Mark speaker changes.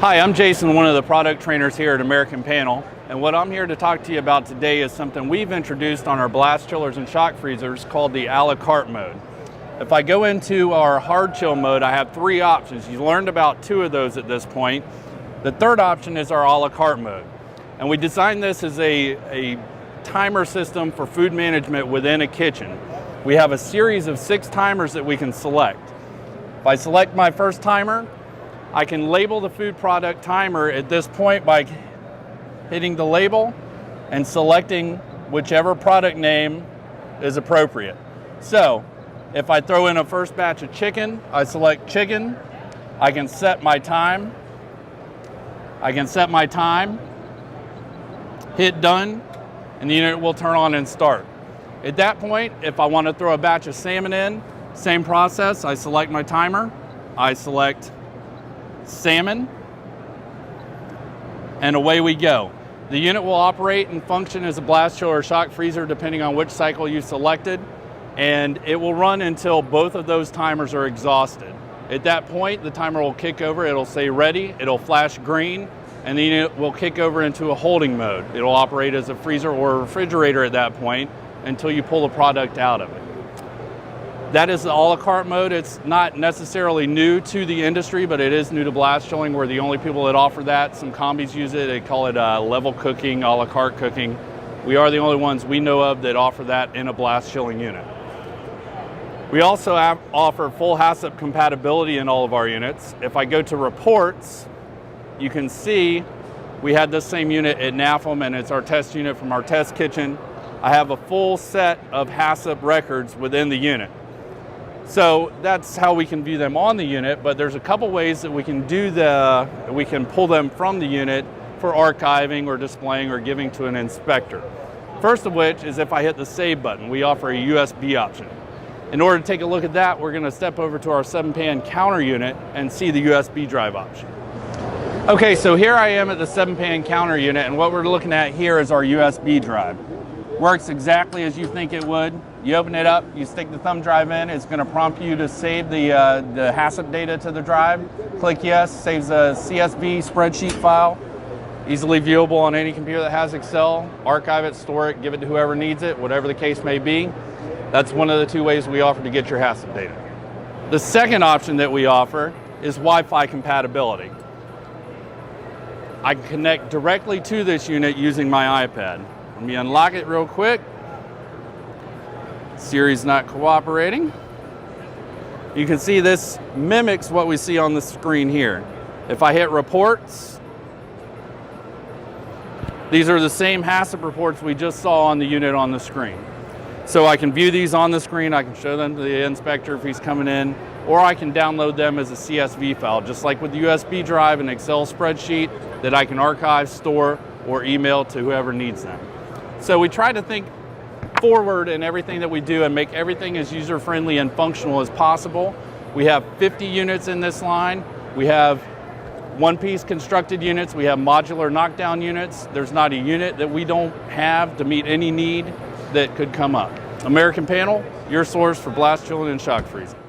Speaker 1: Hi, I'm Jason, one of the product trainers here at American Panel, and what I'm here to talk to you about today is something we've introduced on our blast chillers and shock freezers called the a la carte mode. If I go into our hard chill mode, I have three options. You learned about two of those at this point. The third option is our a la carte mode, and we designed this as a timer system for food management within a kitchen. We have a series of 6 timers that we can select. If I select my first timer, I can label the food product timer at this point by hitting the label and selecting whichever product name is appropriate. So if I throw in a first batch of chicken, I select chicken. I can set my time. Hit done, and the unit will turn on and start. At that point, if I want to throw a batch of salmon in, same process. I select my timer. I select salmon, and away we go. The unit will operate and function as a blast chiller or shock freezer depending on which cycle you selected, and it will run until both of those timers are exhausted. At that point, the timer will kick over, it'll say ready, it'll flash green, and the unit will kick over into a holding mode. It'll operate as a freezer or a refrigerator at that point until you pull the product out of it. That is the a la carte mode. It's not necessarily new to the industry, but it is new to blast chilling. We're the only people that offer that. Some combis use it. They call it level cooking, a la carte cooking. We are the only ones we know of that offer that in a blast chilling unit. We also offer full Sub compatibility in all of our units. If I go to reports, you can see we had this same unit at NAFM, and it's our test unit from our test kitchen. I have a full set of Sub records within the unit. So that's how we can view them on the unit, but there's a couple ways that we can we can pull them from the unit for archiving or displaying or giving to an inspector. First of which is if I hit the save button, we offer a USB option. In order to take a look at that, we're going to step over to our 7-pan counter unit and see the USB drive option. Okay, so here I am at the 7-pan counter unit, and what we're looking at here is our USB drive. Works exactly as you think it would. You open it up, you stick the thumb drive in, it's going to prompt you to save the Sub data to the drive. Click yes, saves a CSV spreadsheet file, easily viewable on any computer that has Excel. Archive it, store it, give it to whoever needs it, whatever the case may be. That's one of the 2 ways we offer to get your Sub data. The second option that we offer is Wi-Fi compatibility. I can connect directly to this unit using my iPad. Let me unlock it real quick. Siri's not cooperating. You can see this mimics what we see on the screen here. If I hit reports, these are the same Sub reports we just saw on the unit on the screen. So I can view these on the screen, I can show them to the inspector if he's coming in, or I can download them as a CSV file, just like with the USB drive, an Excel spreadsheet that I can archive, store, or email to whoever needs them. So we try to think forward in everything that we do and make everything as user-friendly and functional as possible. We have 50 units in this line. We have one-piece constructed units. We have modular knockdown units. There's not a unit that we don't have to meet any need that could come up. American Panel, your source for blast chilling and shock freezing.